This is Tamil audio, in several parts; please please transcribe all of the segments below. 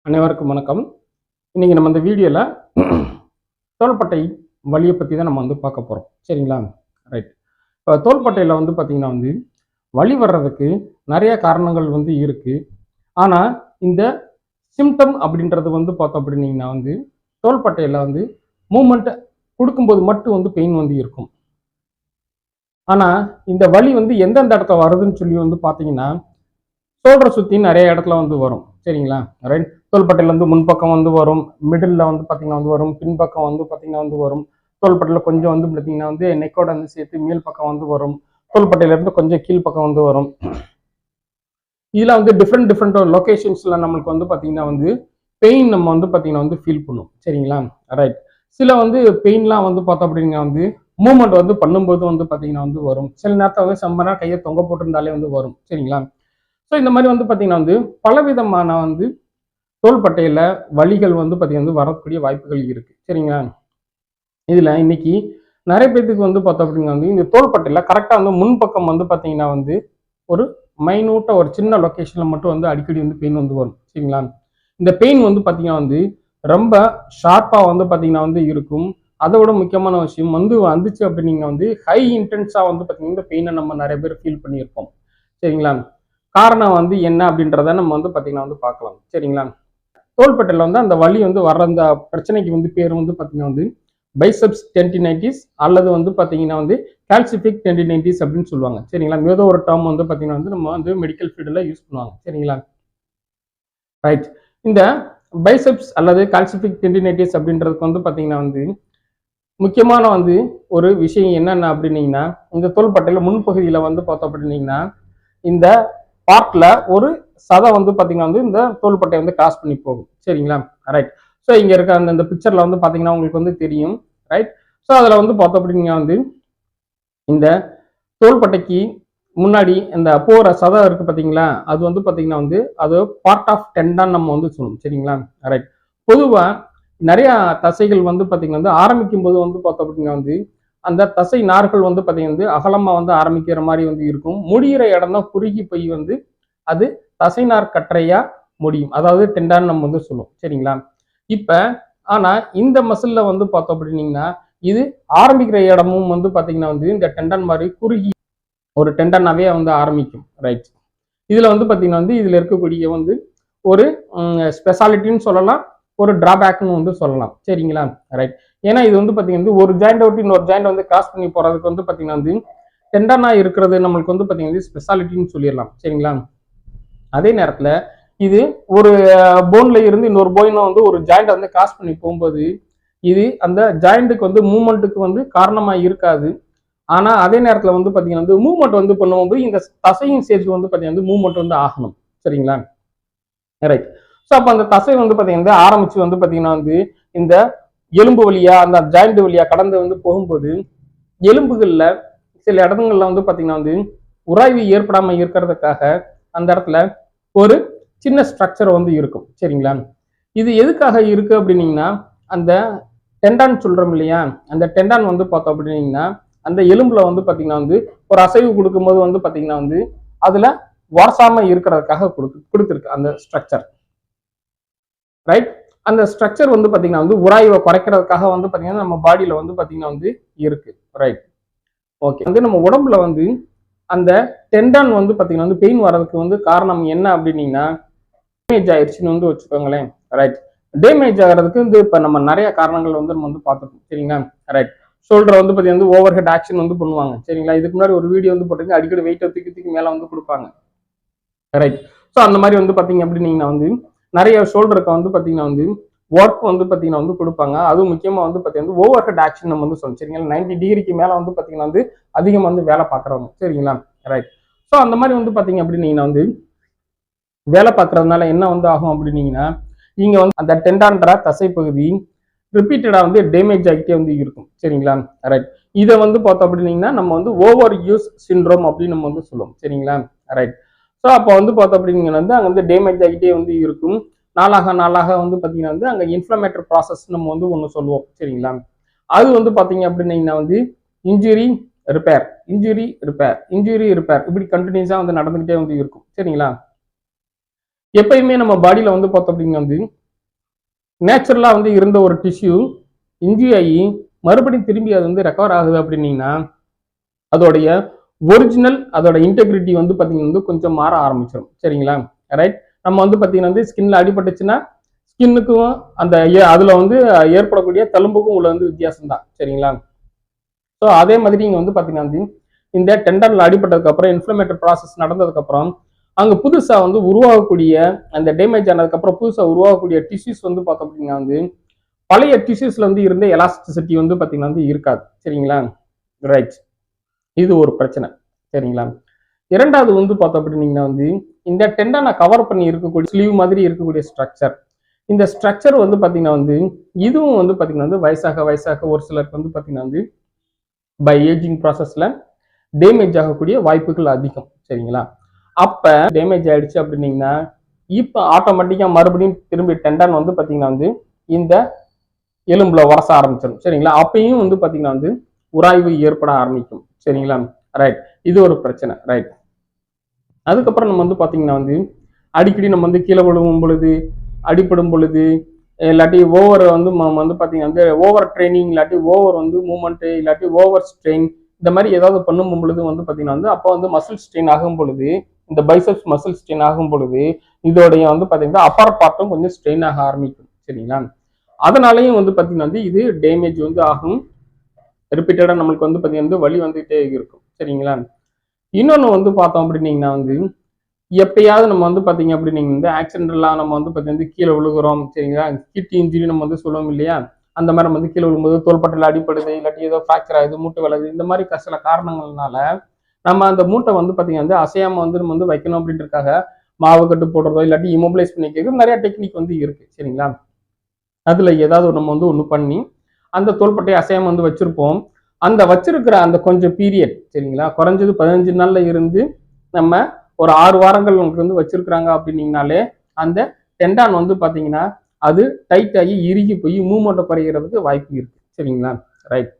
அனைவருக்கும் வணக்கம். இன்னைக்கு நம்ம இந்த வீடியோல தோள்பட்டை வலியை பத்தி தான் நம்ம பார்க்க போறோம். சரிங்களா? ரைட். இப்போ தோள்பட்டையில பார்த்தீங்கன்னா வலி வர்றதுக்கு நிறைய காரணங்கள் இருக்கு. ஆனா இந்த சிம்டம் அப்படின்றது பார்த்தோம் அப்படின்னீங்கன்னா தோள்பட்டையில மூவ்மெண்ட் கொடுக்கும்போது மட்டும் பெயின் இருக்கும். ஆனா இந்த வலி எந்தெந்த இடத்துல வருதுன்னு சொல்லி பார்த்தீங்கன்னா ஷோல்டரை சுற்றி நிறைய இடத்துல வரும். சரிங்களா? ரைட். தோள்பட்டையில முன்பக்கம் வரும், மிடில் பார்த்தீங்கன்னா வரும், பின்பக்கம் பார்த்தீங்கன்னா வரும், தோள்பட்டையில் கொஞ்சம் பார்த்தீங்கன்னா நெக்கோட சேர்த்து மேல் பக்கம் வரும், தோள்பட்டையில இருந்து கொஞ்சம் கீழ் பக்கம் வரும். இதில் டிஃப்ரெண்ட் லொகேஷன்ஸ்ல நம்மளுக்கு பார்த்தீங்கன்னா பெயின் நம்ம பார்த்தீங்கன்னா ஃபீல் பண்ணும். சரிங்களா? ரைட். சில பெயின்லாம் பார்த்தோம் அப்படின்னா மூவ்மெண்ட் பண்ணும்போது பார்த்தீங்கன்னா வரும். சில நேரத்தில் செம்ம கையை தொங்க போட்டிருந்தாலே வரும். சரிங்களா? ஸோ இந்த மாதிரி பார்த்தீங்கன்னா பலவிதமான தோள்பட்டையில வலிகள் பார்த்தீங்கன்னா வரக்கூடிய வாய்ப்புகள் இருக்கு. சரிங்களா? இதுல இன்னைக்கு நிறைய பேருக்கு பார்த்தோம் அப்படின்னா இந்த தோள்பட்டையில கரெக்டா முன்பக்கம் பார்த்தீங்கன்னா ஒரு மைனூட்டா ஒரு சின்ன லொகேஷன்ல மட்டும் அடிக்கடி பெயின் வரும். சரிங்களா? இந்த பெயின் பார்த்தீங்கன்னா ரொம்ப ஷார்ப்பா பார்த்தீங்கன்னா இருக்கும். அதை விட முக்கியமான விஷயம் வந்துச்சு அப்படின்னீங்கன்னா ஹை இன்டென்ஸா பார்த்தீங்கன்னா இந்த பெயினை நம்ம நிறைய பேர் ஃபீல் பண்ணியிருப்போம். சரிங்களா? காரணம் என்ன அப்படின்றத நம்ம பார்த்தீங்கன்னா பார்க்கலாம். சரிங்களா? தோள்பட்டையில அந்த வலி வர்ற அந்த பிரச்சனைக்கு பேர் பார்த்தீங்கன்னா பைசெப்ஸ் டெண்டினைட்டிஸ் அல்லது பார்த்தீங்கன்னா கால்சிஃபிக் டெண்டினைட்டிஸ் அப்படின்னு சொல்லுவாங்க. சரிங்களா? ஏதோ ஒரு டேர்ம் பார்த்தீங்கன்னா நம்ம மெடிக்கல் ஃபீல்டில் யூஸ் பண்ணுவாங்க. சரிங்களா? ரைட். இந்த பைசெப்ஸ் அல்லது கால்சிஃபிக் டெண்டினைட்டிஸ் அப்படின்றதுக்கு பார்த்தீங்கன்னா முக்கியமான ஒரு விஷயம் என்னென்ன அப்படின்னீங்கன்னா இந்த தோள்பட்டையில முன்பகுதியில பார்த்தோம் அப்படின்னீங்கன்னா இந்த பார்ட்ல ஒரு சதை பார்த்தீங்கன்னா இந்த தோள்பட்டை கிராஸ் பண்ணி போகும். சரிங்களா? ரைட். ஸோ இங்க இருக்க அந்த பிக்சர்ல பார்த்தீங்கன்னா உங்களுக்கு தெரியும். ரைட். ஸோ அதில் பார்த்தோம் அப்படின்னா இந்த தோள்பட்டைக்கு முன்னாடி இந்த போற சதை இருக்கு பார்த்தீங்களா, அது பார்த்தீங்கன்னா அது பார்ட் ஆஃப் டெண்டான் நம்ம சொல்லுவோம். சரிங்களா? ரைட். பொதுவா நிறைய தசைகள் பார்த்தீங்கன்னா ஆரம்பிக்கும் போது பார்த்தோம் அப்படின்னா அந்த தசை நார்கள் பார்த்தீங்கன்னா அகலமா ஆரம்பிக்கிற மாதிரி இருக்கும். முடிகிற இடம் தான் குறுகி போய் அது தசைநார் கற்றையா முடியும். அதாவது டெண்டான் நம்ம சொல்லுவோம். சரிங்களா? இப்ப ஆனா இந்த மசில்ல பார்த்தோம் அப்படின்னீங்கன்னா இது ஆரம்பிக்கிற இடமும் பார்த்தீங்கன்னா இந்த டெண்டான் மாதிரி குறுகி ஒரு டெண்டனாவே ஆரம்பிக்கும். ரைட். இதுல பார்த்தீங்கன்னா இதுல இருக்கக்கூடிய ஒரு ஸ்பெஷாலிட்டின்னு சொல்லலாம், ஒரு டிராபேக்னு சொல்லலாம். சரிங்களா? ரைட். ஏன்னா இது பார்த்தீங்கன்னா ஒரு ஜாயிண்ட் விட்டு இன்னொரு ஜாயிண்ட் கிராஸ் பண்ணி போறதுக்கு பார்த்தீங்கன்னா டெண்டனா இருக்கிறது நம்மளுக்கு பார்த்தீங்கன்னா ஸ்பெஷாலிட்டின்னு சொல்லிடலாம். சரிங்களா? அதே நேரத்துல இது ஒரு போன்ல இருந்து இன்னொரு போன் ஒரு ஜாயிண்ட் கிராஸ் பண்ணி போகும்போது இது அந்த ஜாயிண்ட்டுக்கு மூவ்மெண்ட்டுக்கு காரணமா இருக்காது. ஆனா அதே நேரத்துல பாத்தீங்கன்னா மூவ்மெண்ட் பண்ணும்போது இந்த தசையும் சேர்த்து பாத்தீங்கன்னா மூவ்மெண்ட் ஆகணும். சரிங்களா? ரைட். ஸோ அப்ப அந்த தசை பாத்தீங்கன்னா ஆரம்பிச்சு பாத்தீங்கன்னா இந்த எலும்பு வழியா அந்த ஜாயிண்ட் வழியா கடந்து போகும்போது எலும்புகள்ல சில இடங்கள்ல பாத்தீங்கன்னா உராய்வு ஏற்படாம இருக்கிறதுக்காக அந்த இடத்துல ஒரு சின்ன ஸ்ட்ரக்சர் இருக்கும். சரிங்களா? இது எதுக்காக இருக்கு அப்படின்னீங்கன்னா அந்த டெண்டான் சொல்றோம் இல்லையா, அந்த டெண்டான் பார்த்தோம் அப்படின்னீங்கன்னா அந்த எலும்புல பாத்தீங்கன்னா ஒரு அசைவு கொடுக்கும்போது பாத்தீங்கன்னா அதுல உரசாம இருக்கிறதுக்காக கொடுத்துருக்கு அந்த ஸ்ட்ரக்சர். ரைட். அந்த ஸ்ட்ரக்சர் பாத்தீங்கன்னா உராய்வை குறைக்கிறதுக்காக பாத்தீங்கன்னா நம்ம பாடியில பாத்தீங்கன்னா இருக்கு. ரைட். ஓகே. நம்ம உடம்புல அந்த டெண்டான் பாத்தீங்கன்னா பெயின் வர்றதுக்கு காரணம் என்ன அப்படின்னீங்கன்னா டேமேஜ் ஆயிடுச்சுன்னு வச்சுக்கோங்களேன். ரைட். டேமேஜ் ஆகிறதுக்கு இப்ப நம்ம நிறைய காரணங்கள் நம்ம பார்த்துக்கோம். சரிங்களா? ரைட். ஷோல்டர் பாத்தீங்கன்னா ஓவர் ஹெட் ஆக்ஷன் பண்ணுவாங்க. சரிங்களா? இதுக்கு முன்னாடி ஒரு வீடியோ போட்டுங்க, அடிக்கடி வெயிட் தூக்கி மேல கொடுப்பாங்க. ரைட். ஸோ அந்த மாதிரி பாத்தீங்க அப்படின்னீங்கன்னா நிறைய ஷோல்டருக்கு பாத்தீங்கன்னா ஒர்க் பாத்தீங்கன்னா கொடுப்பாங்க. அதுவும் முக்கியமா பாத்தீங்கன்னா ஓவர் ஹெட் ஆக்ஷன் நம்ம சொல்லணும். சரிங்களா? 90 டிகிரிக்கு மேல பாத்தீங்கன்னா அதிகம் வேலை பார்க்குறவங்க. சரிங்களா? ரைட். ஸோ அந்த மாதிரி பாத்தீங்க அப்படின்னீங்கன்னா வேலை பார்க்கறதுனால என்ன ஆகும் அப்படின்னீங்கன்னா இங்க அந்த டெண்டான்ற தசை பகுதி ரிப்பீட்டடா டேமேஜ் ஆகிட்டே இருக்கும். சரிங்களா? ரைட். இதை பார்த்தோம் அப்படின்னீங்கன்னா நம்ம ஓவர் யூஸ் சிண்ட்ரோம் அப்படின்னு நம்ம சொல்லுவோம். சரிங்களா? ரைட். ஸோ அப்போ பார்த்தோம் அப்படின்னீங்கன்னா அங்க டேமேஜ் ஆகிட்டே இருக்கும். நாளாக பாத்தீங்கன்னா அங்க இன்ஃப்ளமேட்டரி ப்ராசஸ் நம்ம ஒன்று சொல்லுவோம். சரிங்களா? அது பாத்தீங்க அப்படின்னீங்கன்னா injury repair, injury repair, injury repair இப்படி கண்டினியூஸா நடந்துகிட்டே இருக்கும். சரிங்களா? எப்பயுமே நம்ம பாடியில வந்து பார்த்தோம் அப்படின்னா வந்து நேச்சுரலா வந்து இருந்த ஒரு டிஷ்யூ இன்ஜுரி ஆகி மறுபடியும் திரும்பி அது வந்து ரெக்கவர் ஆகுது அப்படின்னீங்கன்னா அதோடைய ஒரிஜினல் அதோட இன்டெகிரிட்டி வந்து பார்த்தீங்கன்னா வந்து கொஞ்சம் மாற ஆரம்பிச்சிடும். சரிங்களா? ரைட். நம்ம வந்து பார்த்தீங்கன்னா வந்து ஸ்கின்ல அடிபட்டுச்சுன்னா ஸ்கின்னுக்கும் அந்த அதுல வந்து ஏற்படக்கூடிய தழும்புக்கும் உள்ள வந்து வித்தியாசம் தான். சரிங்களா? ஸோ அதே மாதிரி இங்க வந்து பார்த்தீங்கன்னா வந்து இந்த டெண்டன்ல அடிபட்டதுக்கு அப்புறம் இன்ஃப்ளமேட்டரி ப்ராசஸ் நடந்ததுக்கு அப்புறம் அங்க புதுசா வந்து உருவாகக்கூடிய அந்த டேமேஜ் ஆனதுக்கு அப்புறம் புதுசா உருவாகக்கூடிய டிஷ்யூஸ் வந்து பார்த்தோம் அப்படின்னா வந்து பழைய டிஷ்யூஸ்ல வந்து இருந்த எலாஸ்டிசிட்டி வந்து பார்த்தீங்கன்னா வந்து இருக்காது. சரிங்களா? ரைட். இது ஒரு பிரச்சனை. சரிங்களா? இரண்டாவது வந்து பார்த்தோம் அப்படின்னீங்கன்னா வந்து இந்த டெண்டனை கவர் பண்ணி இருக்கக்கூடிய ஸ்லீவ் மாதிரி இருக்கக்கூடிய ஸ்ட்ரக்சர், இந்த ஸ்ட்ரக்சர் வந்து பார்த்தீங்கன்னா வந்து இதுவும் வந்து பார்த்தீங்கன்னா வந்து வயசாக வயசாக ஒரு சிலருக்கு வந்து பார்த்தீங்கன்னா வந்து பை ஏஜிங் ப்ராசஸ்ல டேமேஜ் ஆகக்கூடிய வாய்ப்புகள் அதிகம். சரிங்களா? அப்ப டேமேஜ் ஆயிடுச்சு அப்படின்னீங்கன்னா இப்ப ஆட்டோமேட்டிக்கா மறுபடியும் திரும்பி டெண்டன் வந்து பார்த்தீங்கன்னா வந்து இந்த எலும்புல உரச ஆரம்பிச்சிடும். சரிங்களா? அப்பயும் வந்து பார்த்தீங்கன்னா வந்து உராய்வு ஏற்பட ஆரம்பிக்கும். சரிங்களா? ரைட். இது ஒரு பிரச்சனை. ரைட். அதுக்கப்புறம் நம்ம வந்து பார்த்தீங்கன்னா வந்து அடிக்கடி நம்ம வந்து கீழே விழுவும் பொழுது அடிப்படும் பொழுது இல்லாட்டி ஓவர் வந்து வந்து பார்த்தீங்கன்னா வந்து ஓவர் ட்ரைனிங் இல்லாட்டி ஓவர் வந்து மூவ்மெண்ட் இல்லாட்டி ஓவர் ஸ்ட்ரெயின் இந்த மாதிரி ஏதாவது பண்ணும் பொழுது வந்து பார்த்தீங்கன்னா வந்து அப்போ வந்து மசில் ஸ்ட்ரெயின் ஆகும் பொழுது இந்த பைசப்ஸ் மசில் ஸ்ட்ரெயின் ஆகும் பொழுது இதோடைய வந்து பார்த்தீங்கன்னா அப்பர் பார்ட்டும் கொஞ்சம் ஸ்ட்ரெயின் ஆக ஆரம்பிக்கும். சரிங்களா? அதனாலையும் வந்து பார்த்தீங்கன்னா வந்து இது டேமேஜ் வந்து ஆகும். ரிப்பீட்டடா நம்மளுக்கு வந்து பார்த்தீங்கன்னா வலி வந்துகிட்டே இருக்கும். சரிங்களா? இன்னொன்று வந்து பார்த்தோம் அப்படின்னீங்கன்னா வந்து எப்பயாவது நம்ம வந்து பார்த்தீங்க அப்படின்னீங்க வந்து ஆக்சிடென்டெல்லாம் நம்ம வந்து பார்த்தீங்கன்னா கீழே விழுகிறோம். சரிங்களா? கிட் இன்ஜுரி நம்ம வந்து சொல்லுவோம் இல்லையா? அந்த மாதிரி நம்ம வந்து கீழே விழும்போது தோள்பட்டையில் அடிப்படுது இல்லாட்டி ஏதோ ஃப்ராக்சர் ஆகுது மூட்டு வளருது இந்த மாதிரி சில காரணங்கள்னால நம்ம அந்த மூட்டை வந்து பார்த்தீங்கன்னா வந்து அசையாம வந்து நம்ம வந்து வைக்கணும் அப்படின்றதுக்காக மாவு கட்டு போடுறதோ இல்லாட்டி இமோபிளைஸ் பண்ணிக்கிறது நிறைய டெக்னிக் வந்து இருக்கு. சரிங்களா? அதுல ஏதாவது நம்ம வந்து ஒன்று பண்ணி அந்த தோள்பட்டையை அசையாம வந்து வச்சிருப்போம். அந்த வச்சிருக்கிற அந்த கொஞ்சம் பீரியட் சரிங்களா குறைஞ்சது 15 நாள்ல இருந்து நம்ம ஒரு 6 வாரங்கள் உங்களுக்கு வந்து வச்சிருக்கிறாங்க அப்படின்னீங்கனாலே அந்த டெண்டான் வந்து பாத்தீங்கன்னா அது டைட் ஆகி இறுகி போய் மூவ்மெண்ட் குறைகிறதுக்கு வாய்ப்பு இருக்கு. சரிங்களா? ரைட்.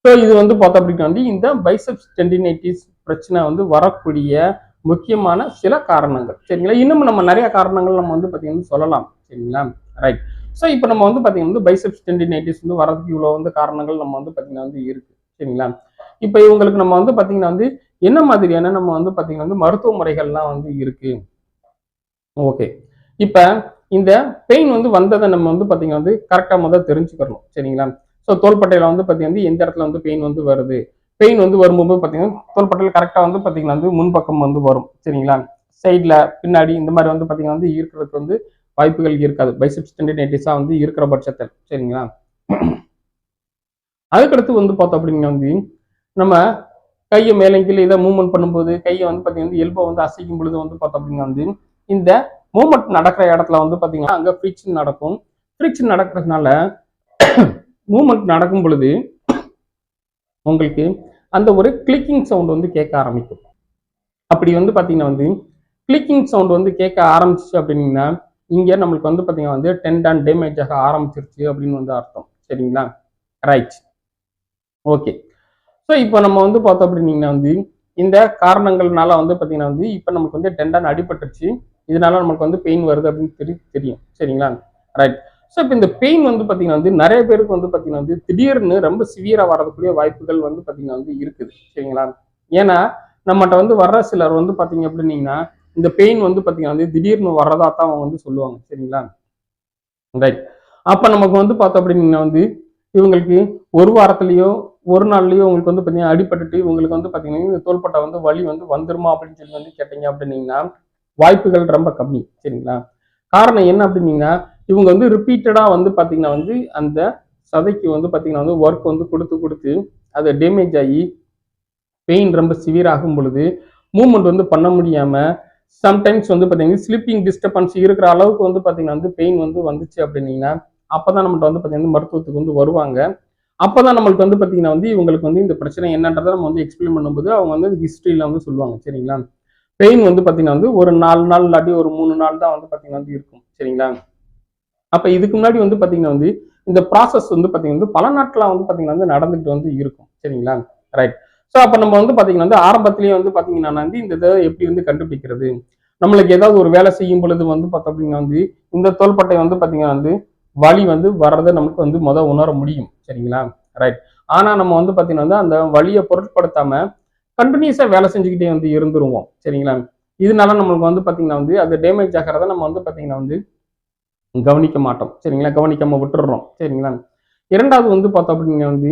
ஸோ இது வந்து பார்த்தோம் அப்படின்னா வந்து இந்த பைசெப்ஸ் டெண்டினைட்டிஸ் பிரச்சனை வந்து வரக்கூடிய முக்கியமான சில காரணங்கள். சரிங்களா? இன்னும் நம்ம நிறைய காரணங்கள் நம்ம வந்து பார்த்தீங்கன்னா சொல்லலாம். சரிங்களா? ரைட். ஸோ இப்போ நம்ம வந்து பார்த்தீங்கன்னா பைசெப்ஸ் டெண்டினைட்டிஸ் வந்து வரதுக்கு இவ்வளோ வந்து காரணங்கள் நம்ம வந்து பார்த்தீங்கன்னா வந்து இருக்கு. சரிங்களா? இப்போ இவங்களுக்கு நம்ம வந்து பார்த்தீங்கன்னா வந்து என்ன மாதிரியான நம்ம வந்து பார்த்தீங்கன்னா வந்து மருத்துவ முறைகள்லாம் வந்து இருக்கு. ஓகே. இப்போ இந்த பெயின் வந்து வந்ததை நம்ம வந்து பார்த்தீங்கன்னா வந்து கரெக்டாக முதல் தெரிஞ்சுக்கணும். சரிங்களா? ஸோ தோள்பட்டையில் வந்து பார்த்தீங்கன்னா எந்த இடத்துல வந்து பெயின் வந்து வருது பெயின் வந்து வரும்போது பார்த்தீங்கன்னா தோள்பட்டையில் கரெக்டாக வந்து பார்த்தீங்கன்னா வந்து முன்பக்கம் வந்து வரும். சரிங்களா? சைடில் பின்னாடி இந்த மாதிரி வந்து பார்த்தீங்கன்னா வந்து இருக்கிறதுக்கு வந்து வாய்ப்புகள் இருக்காது. பைசெப்ஸ் டெண்டினைட்டிஸாக வந்து இருக்கிற பட்சத்தில். சரிங்களா? அதுக்கடுத்து வந்து பார்த்தோம் அப்படின்னா வந்து நம்ம கையை மேலே கீழே இதை மூவ்மெண்ட் பண்ணும்போது கையை வந்து பார்த்தீங்கன்னா எல்போ வந்து அசைக்கும் பொழுது வந்து பார்த்தோம் அப்படின்னா வந்து இந்த மூவ்மெண்ட் நடக்கிற இடத்துல வந்து பார்த்தீங்கன்னா அங்கே ஃப்ரிக்ஷன் நடக்கும். ஃப்ரிக்ஷன் நடக்கிறதுனால மூவ்மெண்ட் நடக்கும் பொழுது உங்களுக்கு அந்த ஒரு கிளிக்கிங் சவுண்ட் வந்து கேட்க ஆரம்பிக்கும். அப்படி வந்து பார்த்தீங்கன்னா வந்து கிளிக்கிங் சவுண்ட் வந்து கேட்க ஆரம்பிச்சிச்சு அப்படின்னா இங்கே நம்மளுக்கு வந்து பார்த்தீங்கன்னா வந்து டெண்டான் டேமேஜ் ஆக ஆரம்பிச்சிருச்சு அப்படின்னு வந்து அர்த்தம். சரிங்களா? ரைட். ஓகே. ஸோ இப்போ நம்ம வந்து பார்த்தோம் அப்படின்னீங்கன்னா வந்து இந்த காரணங்கள்னால வந்து பார்த்தீங்கன்னா வந்து இப்போ நமக்கு வந்து டெண்டான் அடிபட்டுருச்சு இதனால நமக்கு வந்து பெயின் வருது அப்படின்னு தெரியும். சரிங்களா? ரைட். ஸோ இப்போ இந்த பெயின் வந்து பார்த்தீங்கன்னா வந்து நிறைய பேருக்கு வந்து பார்த்தீங்கன்னா வந்து திடீர்னு ரொம்ப சிவியராக வரக்கூடிய வாய்ப்புகள் வந்து பார்த்தீங்கன்னா வந்து இருக்குது. சரிங்களா? ஏன்னா நம்மகிட்ட வந்து வர்ற சிலர் வந்து பார்த்தீங்க அப்படின்னீங்கன்னா இந்த பெயின் வந்து பார்த்தீங்கன்னா வந்து திடீர்னு வர்றதா தான் அவங்க வந்து சொல்லுவாங்க. சரிங்களா? ரைட். அப்போ நமக்கு வந்து பார்த்தோம் அப்படின்னா வந்து இவங்களுக்கு ஒரு வாரத்திலேயோ ஒரு நாள்லயோ உங்களுக்கு வந்து பார்த்தீங்கன்னா அடிபட்டுட்டு இவங்களுக்கு வந்து பார்த்தீங்கன்னா இந்த தோள்பட்டை வந்து வலி வந்து வந்துருமா அப்படின்னு சொல்லி வந்து கேட்டீங்க அப்படின்னீங்கன்னா வாய்ப்புகள் ரொம்ப கம்மி. சரிங்களா? காரணம் என்ன அப்படின்னீங்கன்னா இவங்க வந்து ரிப்பீட்டடாக வந்து பார்த்தீங்கன்னா வந்து அந்த சதைக்கு வந்து பார்த்தீங்கன்னா வந்து ஒர்க் வந்து கொடுத்து கொடுத்து அது டேமேஜ் ஆகி பெயின் ரொம்ப சிவியர் ஆகும் பொழுது மூவ்மெண்ட் வந்து பண்ண முடியாமல் சம்டைம்ஸ் வந்து பார்த்தீங்கன்னா ஸ்லீப்பிங் டிஸ்டர்பன்ஸ் இருக்கிற அளவுக்கு வந்து பார்த்தீங்கன்னா வந்து பெயின் வந்து வந்துச்சு அப்படின்னீங்கன்னா அப்போதான் நம்மகிட்ட வந்து பார்த்தீங்கன்னா மருத்துவத்துக்கு வந்து வருவாங்க. அப்போதான் நம்மளுக்கு வந்து பார்த்தீங்கன்னா வந்து இவங்களுக்கு வந்து இந்த பிரச்சனை என்னன்றதை நம்ம வந்து எக்ஸ்பிளைன் பண்ணும்போது அவங்க வந்து ஹிஸ்ட்ரியில் வந்து சொல்லுவாங்க. சரிங்களா? பெயின் வந்து பார்த்தீங்கன்னா வந்து ஒரு 4 நாள் இல்லாட்டி ஒரு 3 நாள் தான் வந்து பார்த்தீங்கன்னா வந்து இருக்கும். சரிங்களா? அப்போ இதுக்கு முன்னாடி வந்து பார்த்தீங்கன்னா வந்து இந்த ப்ராசஸ் வந்து பார்த்தீங்கன்னா வந்து பல நாட்களாக வந்து பார்த்தீங்கன்னா வந்து நடந்துகிட்டு வந்து இருக்கும். சரிங்களா? ரைட். ஸோ அப்போ நம்ம வந்து பார்த்தீங்கன்னா வந்து ஆரம்பத்திலேயே வந்து பார்த்தீங்கன்னா வந்து இந்த இதை எப்படி வந்து கண்டுபிடிக்கிறது நம்மளுக்கு ஏதாவது ஒரு வேலை செய்யும் பொழுது வந்து பார்த்தோம் அப்படின்னா வந்து இந்த தோள்பட்டை வந்து பார்த்தீங்கன்னா வந்து வலி வந்து வர்றதை நமக்கு வந்து உணர முடியும். சரிங்களா? ரைட். ஆனா நம்ம வந்து பார்த்தீங்கன்னா வந்து அந்த வலியை பொருட்படுத்தாம கண்டினியூஸா வேலை செஞ்சுக்கிட்டே வந்து இருந்துருவோம். சரிங்களா? இதனால நம்மளுக்கு வந்து பார்த்தீங்கன்னா வந்து அது டேமேஜ் ஆகிறத நம்ம வந்து பார்த்தீங்கன்னா வந்து கவனிக்க மாட்டோம். சரிங்களா? கவனிக்காம விட்டுடுறோம். சரிங்களா? இரண்டாவது வந்து பார்த்தோம் அப்படின்னா வந்து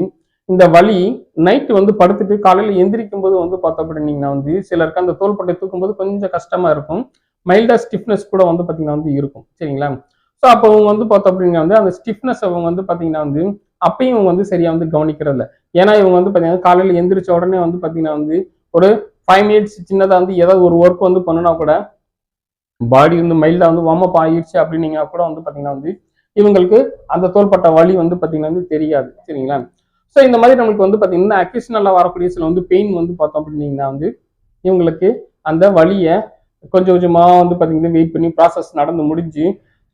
இந்த வலி நைட்டு வந்து படுத்துட்டு காலையில எந்திரிக்கும் போது வந்து பார்த்தோம் அப்படின்னீங்கன்னா வந்து சிலருக்கு அந்த தோள்பட்டை தூக்கும்போது கொஞ்சம் கஷ்டமா இருக்கும். மைல்டா ஸ்டிஃப்னஸ் கூட வந்து பார்த்தீங்கன்னா வந்து இருக்கும். சரிங்களா? ஸோ அப்போ அவங்க வந்து பார்த்தோம் அப்படின்னா வந்து அந்த ஸ்டிஃப்னஸ் அவங்க வந்து பார்த்தீங்கன்னா வந்து அப்பயும் இவங்க வந்து சரியா வந்து கவனிக்கிறது இல்லை. ஏன்னா இவங்க வந்து பார்த்தீங்கன்னா காலையில எந்திரிச்ச உடனே வந்து பார்த்தீங்கன்னா வந்து ஒரு 5 மினிட்ஸ் சின்னதாக வந்து ஏதாவது ஒரு ஒர்க் வந்து பண்ணுனா கூட பாடி வந்து மைல்டா வந்து வார்ம் அப் ஆயிடுச்சு அப்படின்னீங்கன்னா கூட வந்து பார்த்தீங்கன்னா வந்து இவங்களுக்கு அந்த தோள்பட்ட வலி வந்து பார்த்தீங்கன்னா வந்து தெரியாது. சரிங்களா? ஸோ இந்த மாதிரி நம்மளுக்கு வந்து பார்த்தீங்கன்னா அக்கேஷனலாக வரக்கூடிய சில வந்து பெயின் வந்து பார்த்தோம் அப்படின்னீங்கன்னா வந்து இவங்களுக்கு அந்த வலியை கொஞ்சம் கொஞ்சமாக வந்து பார்த்தீங்கன்னா வெயிட் பண்ணி ப்ராசஸ் நடந்து முடிஞ்சு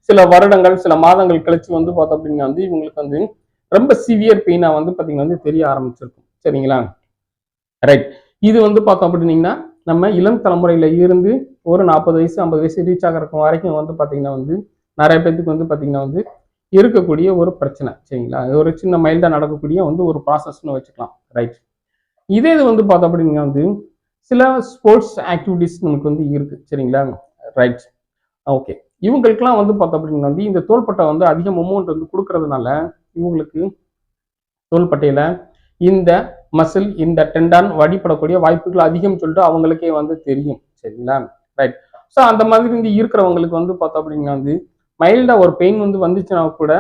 சில வருடங்கள் சில மாதங்கள் கழிச்சு வந்து பார்த்தோம் அப்படின்னா வந்து இவங்களுக்கு வந்து ரொம்ப சிவியர் பெயினாக வந்து பார்த்தீங்கன்னா வந்து தெரிய ஆரம்பிச்சிருக்கும். சரிங்களா? ரைட். இது வந்து பார்த்தோம் அப்படின்னீங்கன்னா நம்ம இளம் தலைமுறையில இருந்து ஒரு 40 வயசு 50 வயசு ரீச் ஆகிறக்கும் வரைக்கும் வந்து பார்த்தீங்கன்னா வந்து நிறைய பேத்துக்கு வந்து பார்த்தீங்கன்னா வந்து இருக்கக்கூடிய ஒரு பிரச்சனை. சரிங்களா? அது ஒரு சின்ன மைல்டா நடக்கக்கூடிய வந்து ஒரு ப்ராசஸ்னு வச்சுக்கலாம். ரைட். இதே இது வந்து பார்த்தோம் அப்படின்னா வந்து சில ஸ்போர்ட்ஸ் ஆக்டிவிட்டிஸ் நமக்கு வந்து இருக்கு. சரிங்களா? ரைட். ஓகே. இவங்களுக்கெல்லாம் வந்து பார்த்தோம் அப்படின்னா வந்து இந்த தோள்பட்டை வந்து அதிக அமௌண்ட் வந்து கொடுக்கறதுனால இவங்களுக்கு தோள்பட்டையில இந்த மசில் இந்த டெண்டான் வடிப்படக்கூடிய வாய்ப்புகள் அதிகம் சொல்லிட்டு அவங்களுக்கே வந்து தெரியும். சரிங்களா? ரைட். ஸோ அந்த மாதிரி வந்து இருக்கிறவங்களுக்கு வந்து பார்த்தோம் அப்படின்னா வந்து மைல்டா ஒரு பெயின் வந்து வந்துச்சுன்னா கூட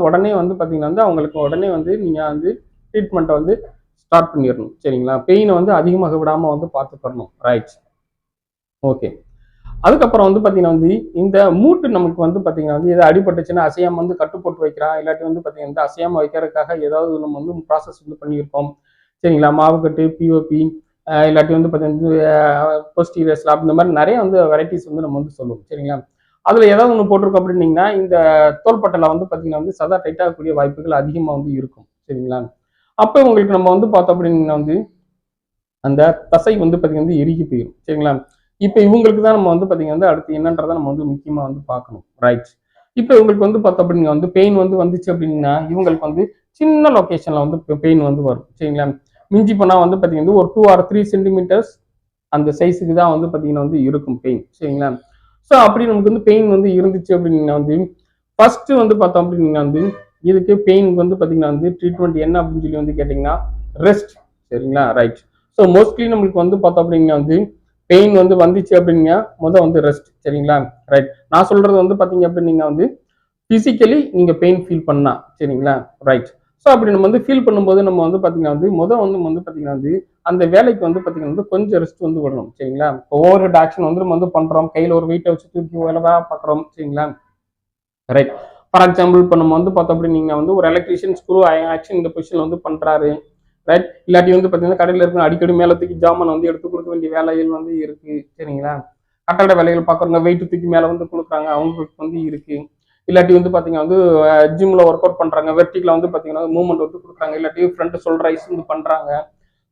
உடனே வந்து பார்த்தீங்கன்னா வந்து அவங்களுக்கு உடனே வந்து நீங்க வந்து ட்ரீட்மெண்ட்டை வந்து ஸ்டார்ட் பண்ணிடணும். சரிங்களா? பெயினை வந்து அதிகமாக விடாம வந்து பார்த்துக்கணும். ரைட். ஓகே. அதுக்கப்புறம் வந்து பார்த்தீங்கன்னா வந்து இந்த மூட்டு நமக்கு வந்து பார்த்தீங்கன்னா வந்து எதாவது அடிபட்டுச்சுன்னா அசையாம வந்து கட்டு போட்டு வைக்கிறான். இல்லாட்டி வந்து பார்த்தீங்கன்னா அசையாம வைக்கிறதுக்காக ஏதாவது நம்ம வந்து ப்ராசஸ் வந்து பண்ணியிருப்போம். சரிங்களா? மாவுக்கட்டு, பிஓபி இல்லாட்டி வந்து பார்த்தீங்கன்னா போஸ்டீரியர் ஸ்லாப் இந்த மாதிரி நிறைய வந்து வெரைட்டிஸ் வந்து நம்ம வந்து சொல்லுவோம். சரிங்களா? அதில் ஏதாவது ஒன்று போட்டிருக்கோம் அப்படின்னீங்கன்னா இந்த தோள்பட்டையில் வந்து பார்த்தீங்கன்னா வந்து சதா டைட் ஆகக்கூடிய வாய்ப்புகள் அதிகமாக வந்து இருக்கும். சரிங்களா? அப்போ உங்களுக்கு நம்ம வந்து பார்த்தோம் அப்படின்னா வந்து அந்த தசை வந்து பார்த்தீங்கன்னா வந்து இறுகி போயிடும். சரிங்களா? இப்போ இவங்களுக்கு தான் நம்ம வந்து பார்த்தீங்கன்னா வந்து அடுத்து என்னன்றதை நம்ம வந்து முக்கியமாக வந்து பார்க்கணும். ரைட். இப்போ இவங்களுக்கு வந்து பார்த்தோம் அப்படின்னா வந்து பெயின் வந்து வந்துச்சு அப்படின்னா இவங்களுக்கு வந்து சின்ன லொக்கேஷனில் வந்து பெயின் வந்து வரும். சரிங்களா? மிஞ்சி போனால் வந்து பார்த்தீங்கன்னா ஒரு 2 or 3 சென்டிமீட்டர்ஸ் அந்த சைஸுக்கு தான் வந்து பார்த்தீங்கன்னா வந்து இருக்கும் பெயின். சரிங்களா? ஸோ அப்படி நமக்கு வந்து பெயின் வந்து இருந்துச்சு அப்படின்னா வந்து ஃபர்ஸ்ட் வந்து பார்த்தோம் அப்படின்னா வந்து இதுக்கு பெயின் வந்து பார்த்தீங்கன்னா வந்து ட்ரீட்மெண்ட் என்ன அப்படின்னு சொல்லி வந்து கேட்டிங்கன்னா ரெஸ்ட். சரிங்களா? ரைட். ஸோ மோஸ்ட்லி நம்மளுக்கு வந்து பார்த்தோம் அப்படின்னா வந்து பெயின் வந்து வந்துச்சு அப்படின்னா வந்து ரெஸ்ட். சரிங்களா? ரைட். நான் சொல்றது வந்து பார்த்தீங்க அப்படின்னா வந்து பிசிக்கலி நீங்க பெயின் ஃபீல் பண்ணா. சரிங்களா? ரைட். ஸோ அப்படி நம்ம வந்து ஃபீல் பண்ணும்போது நம்ம வந்து பார்த்தீங்கன்னா வந்து வந்து பார்த்தீங்கன்னா வந்து அந்த வேலைக்கு வந்து பார்த்தீங்கன்னா வந்து கொஞ்சம் ரெஸ்ட் வந்து விடணும். சரிங்களா? ஓவர் ஹெட் ஆக்ஷன் வந்து நம்ம வந்து பண்றோம், கையில் ஒரு வெயிட்டை வச்சு தூக்கி வேலை பார்க்குறோம். சரிங்களா? ரைட். ஃபார் எக்ஸாம்பிள் இப்போ நம்ம வந்து பார்த்தோம் அப்படின்னா வந்து ஒரு எலக்ட்ரீஷியன் ஸ்க்ரூ ஆக்ஷன் இந்த பொசிஷன் வந்து பண்றாரு. ரைட். இல்லாட்டி வந்து பார்த்தீங்கன்னா கடையில் இருக்கிற அடிக்கடி மேலே தூக்கி ஜாமான் வந்து எடுத்து கொடுக்க வேண்டிய வேலைகள் வந்து இருக்கு. சரிங்களா? கட்டட வேலைகள் பார்க்குறவங்க வெயிட் தூக்கி மேலே வந்து கொடுக்குறாங்க, அவங்களுக்கு வந்து இருக்கு. இல்லாட்டி வந்து பார்த்தீங்கன்னா வந்து ஜிம்ல ஒர்க் அவுட் பண்றாங்க, வெர்டிகில் வந்து பார்த்தீங்கன்னா மூவ்மெண்ட் வந்து கொடுக்குறாங்க, இல்லாட்டி ஃப்ரண்ட் ஷோல்டர் வந்து பண்றாங்க.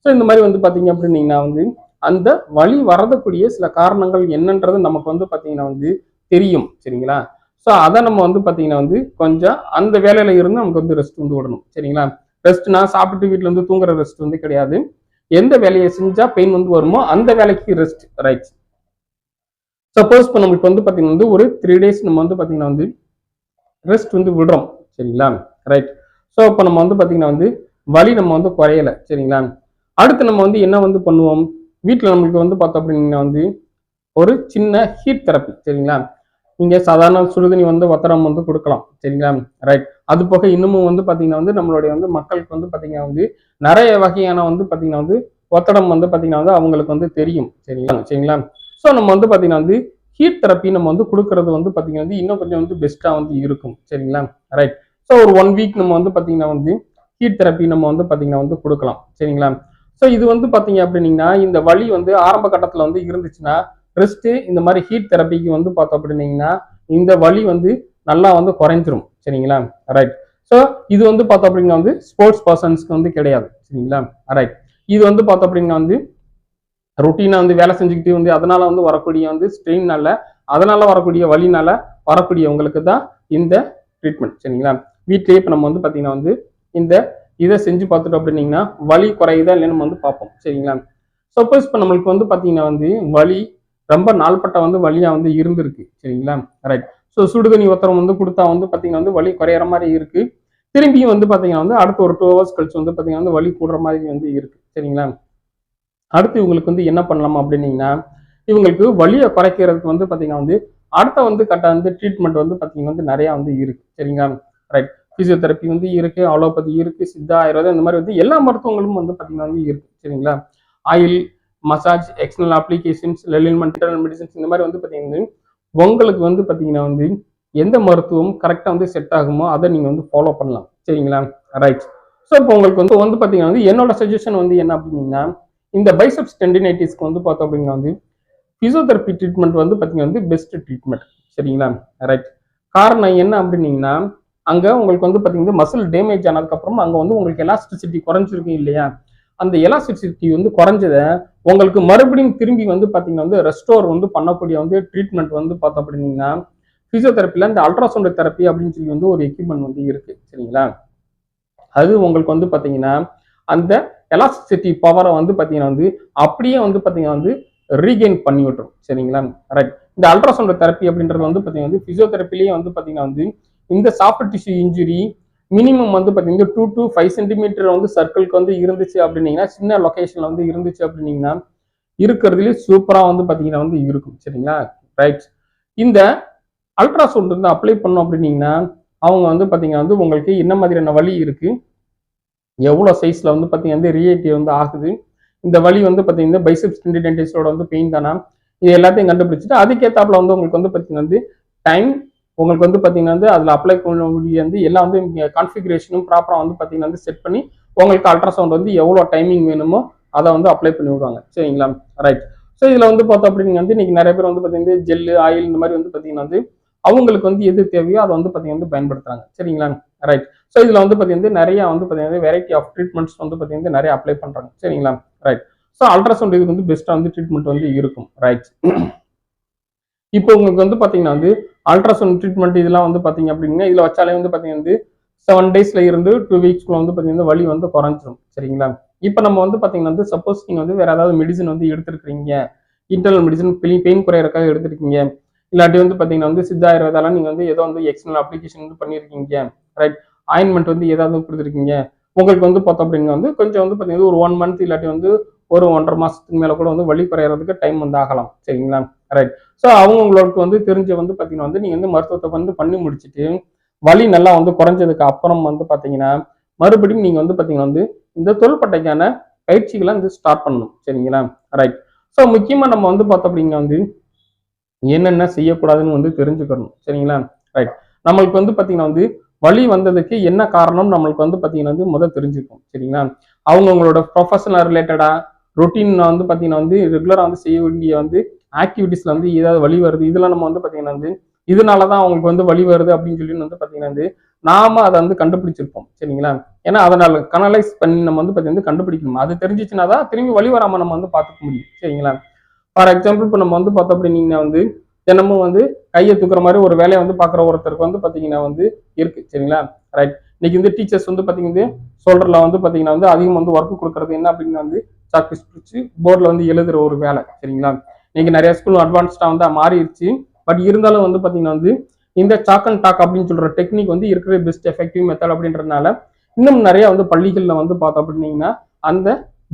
ஸோ இந்த மாதிரி வந்து பார்த்தீங்க அப்படின்னீங்கன்னா வந்து அந்த வலி வரக்கூடிய சில காரணங்கள் என்னன்றது நமக்கு வந்து பார்த்தீங்கன்னா வந்து தெரியும். சரிங்களா? ஸோ அதை நம்ம வந்து பார்த்தீங்கன்னா வந்து கொஞ்சம் அந்த வேலையில இருந்து நமக்கு வந்து ரெஸ்ட் வந்து விடணும். சரிங்களா? ரெஸ்ட்னா சாப்பிட்டு வீட்டில் வந்து தூங்குற ரெஸ்ட் வந்து கிடையாது. எந்த வேலையை செஞ்சா பெயின் வந்து வருமோ அந்த வேலைக்கு ரெஸ்ட். ரைட். சப்போஸ் இப்போ நமக்கு வந்து பார்த்தீங்கன்னா வந்து ஒரு 3 days நம்ம வந்து பார்த்தீங்கன்னா வந்து ரெஸ்ட் வந்து விடுறோம். சரிங்களா? ரைட். ஸோ இப்போ நம்ம வந்து பார்த்தீங்கன்னா வந்து வலி நம்ம வந்து குறையலை. சரிங்களா? அடுத்து நம்ம வந்து என்ன வந்து பண்ணுவோம், வீட்டில் நம்மளுக்கு வந்து பார்த்தோம் அப்படின்னா வந்து ஒரு சின்ன ஹீட் தெரப்பி. சரிங்களா? நீங்க சாதாரண சுடுதண்ணி வந்து ஒத்தடம் வந்து கொடுக்கலாம். சரிங்களா? ரைட். அது போக இன்னமும் வந்து பார்த்தீங்கன்னா வந்து நம்மளுடைய வந்து மக்களுக்கு வந்து பார்த்தீங்கன்னா வந்து நிறைய வகையான வந்து பார்த்தீங்கன்னா வந்து ஒத்தடம் வந்து பார்த்தீங்கன்னா வந்து அவங்களுக்கு வந்து தெரியும். சரிங்களா? ஸோ நம்ம வந்து பார்த்தீங்கன்னா வந்து ஹீட் தெரப்பி நம்ம வந்து கொடுக்கறது வந்து பார்த்தீங்கன்னா வந்து இன்னும் கொஞ்சம் வந்து பெஸ்ட்டாக வந்து இருக்கும். சரிங்களா? ரைட். ஸோ ஒரு 1 வீக் நம்ம வந்து பார்த்தீங்கன்னா வந்து ஹீட் தெரப்பி நம்ம வந்து பார்த்தீங்கன்னா வந்து கொடுக்கலாம். சரிங்களா? ஸோ இது வந்து பார்த்தீங்க அப்படின்னீங்கன்னா இந்த வலி வந்து ஆரம்ப கட்டத்தில் வந்து இருந்துச்சுன்னா ரெஸ்ட் இந்த மாதிரி ஹீட் தெரப்பிக்கு வந்து பார்த்தோம் அப்படின்னீங்கன்னா இந்த வலி வந்து நல்லா வந்து குறைஞ்சிரும். சரிங்களா? ரைட். ஸோ இது வந்து பார்த்தோம் அப்படின்னா வந்து ஸ்போர்ட்ஸ் பர்சன்ஸ்க்கு வந்து கிடையாது. சரிங்களா? ரைட். இது வந்து பார்த்தோம் அப்படின்னா வந்து ரொட்டீனா வந்து வேலை செஞ்சுக்கிட்டு வந்து அதனால வந்து வரக்கூடிய வந்து ஸ்ட்ரெயின்னால அதனால வரக்கூடிய வலினால வரக்கூடியவங்களுக்கு தான் இந்த ட்ரீட்மெண்ட். சரிங்களா? வீட்லயே இப்போ நம்ம வந்து பார்த்தீங்கன்னா வந்து இந்த இதை செஞ்சு பார்த்துட்டோம் அப்படின்னீங்கன்னா வலி குறையுதா இல்லைன்னு நம்ம வந்து பார்ப்போம். சரிங்களா? சப்போஸ் இப்போ நம்மளுக்கு வந்து பார்த்தீங்கன்னா வந்து வலி ரொம்ப நாள்பட்ட வந்து வலியா வந்து இருந்திருக்கு. சரிங்களா? ரைட். ஸோ சுடுதண்ணி ஒத்தரம் வந்து கொடுத்தா வந்து பார்த்தீங்கன்னா வந்து வலி குறையிற மாதிரி இருக்கு. திரும்பியும் வந்து பார்த்தீங்கன்னா வந்து அடுத்த ஒரு 2 ஹவர்ஸ் கழிச்சு வந்து பார்த்தீங்கன்னா வந்து வலி கூடுற மாதிரி வந்து இருக்கு. சரிங்களா? அடுத்து இவங்களுக்கு வந்து என்ன பண்ணலாம் அப்படின்னீங்கன்னா இவங்களுக்கு வலியை குறைக்கிறதுக்கு வந்து பார்த்தீங்கன்னா வந்து அடுத்த வந்து கட்ட வந்து ட்ரீட்மெண்ட் வந்து பார்த்தீங்கன்னா வந்து நிறையா வந்து இருக்கு. சரிங்களா? ரைட். பிசியோதெரப்பி வந்து இருக்கு, அலோபதி இருக்கு, சித்தா, ஆயுர்வேதம் இந்த மாதிரி வந்து எல்லா மருத்துவங்களும் வந்து பார்த்தீங்கன்னா வந்து இருக்கு. சரிங்களா? Oil, massage, external applications, internal medicines இந்த மாதிரி வந்து பார்த்தீங்கன்னா உங்களுக்கு வந்து பார்த்தீங்கன்னா வந்து எந்த மருத்துவம் கரெக்டாக வந்து செட் ஆகுமோ அதை நீங்கள் வந்து ஃபாலோ பண்ணலாம். சரிங்களா? ரைட். ஸோ இப்போ உங்களுக்கு வந்து பார்த்தீங்கன்னா வந்து என்னோட சஜஷன் வந்து என்ன அப்படின்னா இந்த பைசெப்ஸ் டெண்டினைட்டிஸ்க்கு வந்து பார்த்தோம் அப்படின்னா வந்து பிசியோதெரப்பி ட்ரீட்மெண்ட் வந்து பார்த்தீங்கன்னா வந்து பெஸ்ட் ட்ரீட்மெண்ட். சரிங்களா? ரைட். காரணம் என்ன அப்படின்னீங்கன்னா அங்கே உங்களுக்கு வந்து பார்த்தீங்கன்னா மசில் டேமேஜ் ஆனதுக்கப்புறம் அங்கே வந்து உங்களுக்கு எலாஸ்டிசிட்டி குறைஞ்சிருக்கு இல்லையா? அந்த எலாஸ்டிசிட்டி வந்து குறைஞ்சதை உங்களுக்கு மறுபடியும் திரும்பி வந்து பார்த்தீங்கன்னா வந்து ரெஸ்டோர் வந்து பண்ணக்கூடிய வந்து ட்ரீட்மெண்ட் வந்து பார்த்தோம் அப்படின்னீங்கன்னா பிசியோதெரப்பியில் இந்த அல்ட்ராசவுண்ட் தெரப்பி அப்படின்னு சொல்லி வந்து ஒரு எக்யூப்மெண்ட் வந்து இருக்கு. சரிங்களா? அது உங்களுக்கு வந்து பார்த்தீங்கன்னா அந்த எலாஸ்டிசிட்டி பவரை வந்து பார்த்தீங்கன்னா வந்து அப்படியே வந்து பார்த்தீங்கன்னா வந்து ரீகெயின் பண்ணி விட்டுரும். சரிங்களா? ரைட். இந்த அல்ட்ராசவுண்ட் தெரப்பி அப்படின்றது வந்து பார்த்தீங்கன்னா வந்து பிசியோதெரப்பிலேயே வந்து பார்த்தீங்கன்னா வந்து இந்த சாஃப்ட் டிஷ்யூ இன்ஜுரி மினிமம் வந்து பார்த்தீங்கன்னா 2 to 5 சென்டிமீட்டர் வந்து சர்க்கிள்க்கு வந்து இருந்துச்சு அப்படின்னீங்கன்னா சின்ன லொகேஷன்ல வந்து இருந்துச்சு அப்படின்னீங்கன்னா இருக்கிறதுலே சூப்பராக வந்து பார்த்தீங்கன்னா வந்து இருக்கும். சரிங்களா? ரைட். இந்த அல்ட்ராசவுண்ட் வந்து அப்ளை பண்ணோம் அப்படின்னீங்கன்னா அவங்க வந்து பார்த்தீங்கன்னா வந்து உங்களுக்கு என்ன மாதிரியான வலி இருக்கு, எவ்வளோ சைஸ்ல வந்து பார்த்தீங்கன்னா ரியாக்டிவ் வந்து ஆகுது, இந்த வலி வந்து பார்த்தீங்கன்னா பைசெப்ஸ் டெண்டினைட்டிஸோட வந்து பெயின் தானா, இது எல்லாத்தையும் கண்டுபிடிச்சிட்டு அதுக்கேற்றாப்புல வந்து உங்களுக்கு வந்து பார்த்தீங்கன்னா வந்து டைம் உங்களுக்கு வந்து பார்த்தீங்கன்னா வந்து அதில் அப்ளை பண்ணக்கூடிய வந்து எல்லாம் வந்து கான்ஃபிகரேஷனும் ப்ராப்பராக வந்து பார்த்தீங்கன்னா வந்து செட் பண்ணி உங்களுக்கு அல்ட்ராசவுண்ட் வந்து எவ்வளோ டைமிங் வேணுமோ அதை வந்து அப்ளை பண்ணி விடுவாங்க. சரிங்களா? ரைட். ஸோ இதில் வந்து பார்த்தோம் அப்படின்னா வந்து இன்னைக்கு நிறைய பேர் வந்து பார்த்தீங்கன்னா ஜெல்லு, ஆயில் இந்த மாதிரி வந்து பார்த்தீங்கன்னா வந்து அவங்களுக்கு வந்து எது தேவையோ அதை வந்து பார்த்தீங்கன்னா வந்து பயன்படுத்துறாங்க. சரிங்களா? ரைட். ஸோ இதில் வந்து பார்த்தீங்கன்னா நிறைய வந்து பார்த்தீங்கன்னா வெரைட்டி ஆஃப் ட்ரீட்மெண்ட்ஸ் வந்து பார்த்தீங்கன்னா நிறைய அப்ளை பண்ணுறாங்க. சரிங்களா? ரைட். ஸோ அல்ட்ராசவுண்ட் இதுக்கு வந்து பெஸ்ட்டாக வந்து ட்ரீட்மெண்ட் வந்து இருக்கும். ரைட். இப்போ உங்களுக்கு வந்து பார்த்தீங்கன்னா வந்து அல்ட்ராசவுண்ட் ட்ரீட்மெண்ட் இதெல்லாம் வந்து பார்த்தீங்க அப்படின்னா இதில் வச்சாலே வந்து பார்த்தீங்கன்னா வந்து 7 டேஸ்ல இருந்து 2 வீக்ஸ்க்குள்ள வந்து பார்த்தீங்கன்னா வலி வந்து குறைஞ்சிரும். சரிங்களா? இப்போ நம்ம வந்து பார்த்தீங்கன்னா வந்து சப்போஸ் நீங்கள் வந்து வேற ஏதாவது மெடிசன் வந்து எடுத்துருக்கீங்க, இன்டர்னல் மெடிசன் பெயின் குறையறதுக்காக எடுத்திருக்கீங்க, இல்லாட்டி வந்து பார்த்தீங்கன்னா வந்து சித்தா ஆயுர்வேதாலாம் நீங்கள் வந்து ஏதோ வந்து எக்ஸ்டர்னல் அப்ளிகேஷன் வந்து பண்ணியிருக்கீங்க, ரைட். ஆயின்மெண்ட் வந்து ஏதாவது கொடுத்துருக்கீங்க, உங்களுக்கு வந்து பார்த்தோம் அப்படின்னா வந்து கொஞ்சம் வந்து பார்த்தீங்கன்னா ஒரு 1 மந்த் இல்லாட்டி வந்து ஒரு 1.5 மாசத்துக்கு மேலே கூட வந்து வலி குறையறதுக்கு டைம் வந்து ஆகலாம். சரிங்களா? ரைட். ஸோ அவங்களுக்கு வந்து தெரிஞ்ச வந்து பார்த்தீங்கன்னா வந்து நீங்கள் வந்து மருத்துவத்தை வந்து பண்ணி முடிச்சுட்டு வலி நல்லா வந்து குறைஞ்சதுக்கு அப்புறம் வந்து பார்த்தீங்கன்னா மறுபடியும் நீங்கள் வந்து பார்த்தீங்கன்னா வந்து இந்த தோள்பட்டைக்கான பயிற்சிகளை வந்து ஸ்டார்ட் பண்ணணும். சரிங்களா? ரைட். ஸோ முக்கியமாக நம்ம வந்து பார்த்தோம் அப்படின்னா வந்து என்னென்ன செய்யக்கூடாதுன்னு வந்து தெரிஞ்சுக்கணும். சரிங்களா? ரைட். நம்மளுக்கு வந்து பார்த்தீங்கன்னா வந்து வலி வந்ததுக்கு என்ன காரணம் நம்மளுக்கு வந்து பார்த்தீங்கன்னா வந்து முதல் தெரிஞ்சுக்கும். சரிங்களா? அவங்களோட ப்ரொஃபஷனல் ரிலேட்டடா ரொட்டீன் வந்து பார்த்தீங்கன்னா வந்து ரெகுலராக வந்து செய்ய வேண்டிய வந்து ஆக்டிவிட்டிஸ்ல வந்து ஏதாவது வலி வருது இதெல்லாம் நம்ம வந்து பார்த்தீங்கன்னா வந்து இதனாலதான் அவங்களுக்கு வந்து வலி வருது அப்படின்னு சொல்லி வந்து பார்த்தீங்கன்னா வந்து நாம அதை வந்து கண்டுபிடிச்சிருப்போம். சரிங்களா? ஏன்னா அதனால கனலைஸ் பண்ணி நம்ம வந்து பார்த்தீங்கன்னா கண்டுபிடிக்கணும். அது தெரிஞ்சிச்சுன்னா தான் திரும்பி வலி வராம நம்ம வந்து பார்த்துக்க முடியும். சரிங்களா? ஃபார் எக்ஸாம்பிள் இப்போ நம்ம வந்து பார்த்தோம் அப்படின்னீங்கன்னா வந்து தினமும் வந்து கையை தூக்குற மாதிரி ஒரு வேலையை வந்து பார்க்குற ஒருத்தருக்கு வந்து பார்த்தீங்கன்னா வந்து இருக்கு. சரிங்களா? ரைட். இன்னைக்கு வந்து டீச்சர்ஸ் வந்து பார்த்தீங்கன்னா ஷோல்டர்ல வந்து பார்த்தீங்கன்னா வந்து அதிகம் வந்து ஒர்க் கொடுக்கறது என்ன அப்படின்னு வந்து சாக்பீஸ் பிடிச்சி போர்டில் வந்து எழுதுற ஒரு வேலை. சரிங்களா? இன்னைக்கு நிறைய ஸ்கூல் அட்வான்ஸ்டா வந்து மாறிடுச்சு. பட் இருந்தாலும் வந்து பார்த்தீங்கன்னா வந்து இந்த சாக் அண்ட் டாக் அப்படின்னு சொல்ற டெக்னிக் வந்து இருக்கிற பெஸ்ட் எஃபெக்டிவ் மெத்தட் அப்படின்றதுனால இன்னும் நிறைய வந்து பள்ளிகளில் வந்து பார்த்தோம் அப்படின்னீங்கன்னா அந்த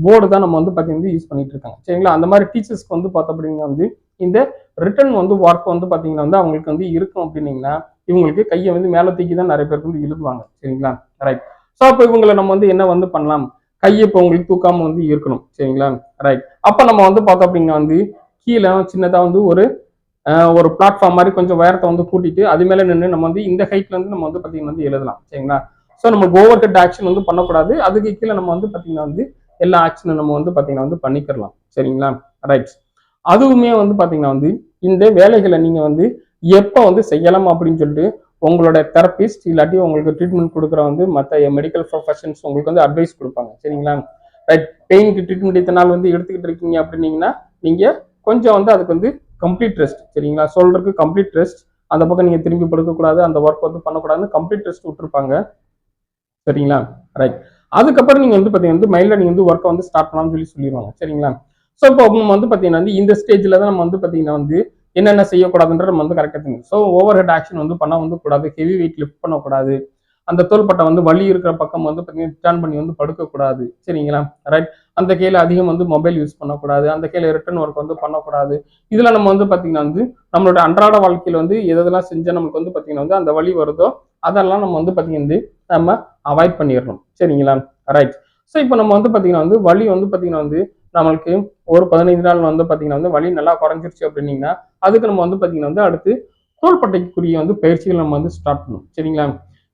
போர்டு தான் நம்ம வந்து பார்த்தீங்கன்னா யூஸ் பண்ணிட்டு இருக்காங்க. சரிங்களா? அந்த மாதிரி டீச்சர்ஸ்க்கு வந்து பார்த்தோம் அப்படின்னா வந்து இந்த ரிட்டர்ன் வந்து ஒர்க் வந்து பார்த்தீங்கன்னா வந்து அவங்களுக்கு வந்து இருக்கும் அப்படின்னீங்கன்னா இவங்களுக்கு கையை வந்து மேலே தூக்கி தான் நிறைய பேருக்கு வந்து எழுதுவாங்க. சரிங்களா? ரைட். ஸோ அப்போ இவங்களை நம்ம வந்து என்ன வந்து பண்ணலாம், கையை இப்போ உங்களுக்கு தூக்காம வந்து இருக்கணும். சரிங்களா? ரைட். அப்போ நம்ம வந்து பார்த்தோம் அப்படின்னா வந்து கீழே சின்னதாக வந்து ஒரு பிளாட்ஃபார்ம் மாதிரி கொஞ்சம் உயரத்தை வந்து கூட்டிட்டு அது மேலே நின்று நம்ம வந்து இந்த ஹைட்ல இருந்து நம்ம வந்து பார்த்தீங்கன்னா வந்து எழுதலாம். சரிங்களா? ஸோ நம்ம ஓவர் ஹெட் ஆக்ஷன் வந்து பண்ணக்கூடாது. அதுக்கு கீழே நம்ம வந்து பார்த்தீங்கன்னா வந்து எல்லா ஆக்ஷனும் நம்ம வந்து பார்த்தீங்கன்னா வந்து பண்ணிக்கிறலாம். சரிங்களா? ரைட். அதுவுமே வந்து பார்த்தீங்கன்னா வந்து இந்த வேலைகளை நீங்கள் வந்து எப்போ வந்து செய்யலாம் அப்படின்னு சொல்லிட்டு உங்களோட தெரபிஸ்ட் இல்லாட்டி உங்களுக்கு ட்ரீட்மெண்ட் கொடுக்குற வந்து மற்ற மெடிக்கல் ப்ரொஃபஷன்ஸ் உங்களுக்கு வந்து அட்வைஸ் கொடுப்பாங்க. சரிங்களா? ரைட். பெயினுக்கு ட்ரீட்மெண்ட் இத்தனை நாள் வந்து எடுத்துக்கிட்டு இருக்கீங்க அப்படின்னீங்கன்னா நீங்கள் கொஞ்சம் வந்து அதுக்கு வந்து கம்ப்ளீட் ரெஸ்ட், சரிங்களா? ஷோல்டருக்கு கம்ப்ளீட் ரெஸ்ட், அந்த பக்கம் நீங்கள் திரும்பி படுக்கக்கூடாது, அந்த ஒர்க் வந்து பண்ணக்கூடாதுன்னு கம்ப்ளீட் ரெஸ்ட் விட்டுருப்பாங்க, சரிங்களா? ரைட். அதுக்கப்புறம் நீங்கள் வந்து பார்த்தீங்கன்னா மைல்டாக நீங்கள் வந்து ஒர்க்கை வந்து ஸ்டார்ட் பண்ணலாம்னு சொல்லிடுவாங்க, சரிங்களா? ஸோ இப்போ நம்ம வந்து பார்த்தீங்கன்னா வந்து இந்த ஸ்டேஜில் தான் நம்ம வந்து பார்த்தீங்கன்னா வந்து என்னென்ன செய்யக்கூடாதுன்ற நம்ம வந்து கரெக்டாக தெரியும். ஸோ ஓவர் ஹெட் ஆக்ஷன் வந்து பண்ண வந்து கூடாது, ஹெவி வெயிட் லிஃப்ட் பண்ணக்கூடாது, அந்த தோள்பட்டை வந்து வலி இருக்கிற பக்கம் வந்து பார்த்தீங்கன்னா டர்ன் பண்ணி வந்து படுக்கக்கூடாது, சரிங்களா? ரைட். அந்த கையில் அதிகம் வந்து மொபைல் யூஸ் பண்ணக்கூடாது, அந்த கையில் ரிட்டர்ன் ஒர்க் வந்து பண்ணக்கூடாது. இதில் நம்ம வந்து பார்த்தீங்கன்னா வந்து நம்மளோட அன்றாட வாழ்க்கையில் வந்து எதெல்லாம் செஞ்சால் நமக்கு வந்து பார்த்தீங்கன்னா வந்து அந்த வலி வருதோ அதெல்லாம் நம்ம வந்து பார்த்தீங்கன்னா வந்து நம்ம அவாய்ட் பண்ணிடணும், சரிங்களா? ரைட். ஸோ இப்போ நம்ம வந்து பார்த்தீங்கன்னா வந்து வலி வந்து பார்த்தீங்கன்னா வந்து நம்மளுக்கு ஒரு 15 நாள் வந்து பார்த்தீங்கன்னா வந்து வலி நல்லா குறைஞ்சிருச்சு அப்படின்னீங்கன்னா அதுக்கு நம்ம வந்து பார்த்தீங்கன்னா வந்து அடுத்து தோள்பட்டைக்குரிய வந்து பயிற்சிகள் நம்ம வந்து ஸ்டார்ட் பண்ணணும், சரிங்களா?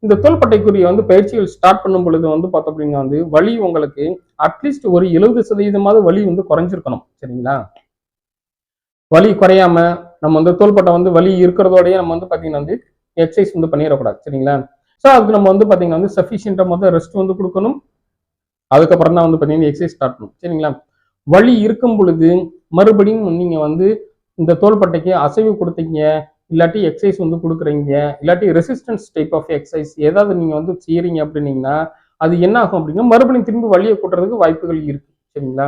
இந்த தோள்பட்டைக்குரிய வந்து பயிற்சிகள் ஸ்டார்ட் பண்ணும் பொழுது வந்து பார்த்தோம் அப்படின்னா வந்து வலி உங்களுக்கு அட்லீஸ்ட் ஒரு 70% வலி வந்து குறைஞ்சிருக்கணும், சரிங்களா? வலி குறையாம நம்ம வந்து தோள்பட்டை வந்து வலி இருக்கிறதோடய நம்ம வந்து பார்த்தீங்கன்னா வந்து எக்ஸசைஸ் வந்து பண்ணிடக்கூடாது, சரிங்களா? ஸோ அதுக்கு நம்ம வந்து பார்த்தீங்கன்னா வந்து சஃபிஷியண்டாக முதல் ரெஸ்ட் வந்து கொடுக்கணும், அதுக்கப்புறம் தான் வந்து பார்த்தீங்கன்னா எக்ஸசைஸ் ஸ்டார்ட் பண்ணணும், சரிங்களா? வலி இருக்கும் பொழுது மறுபடியும் நீங்கள் வந்து இந்த தோள்பட்டைக்கு அசைவு கொடுத்தீங்க, இல்லாட்டி எக்ஸசைஸ் வந்து கொடுக்குறீங்க, இல்லாட்டி ரெசிஸ்டன்ஸ் டைப் ஆஃப் எக்ஸசைஸ் ஏதாவது நீங்கள் வந்து செய்கிறீங்க அப்படின்னீங்கன்னா அது என்ன ஆகும் அப்படின்னா மறுபடியும் திரும்பி வலியை கூட்டுறதுக்கு வாய்ப்புகள் இருக்கு, சரிங்களா?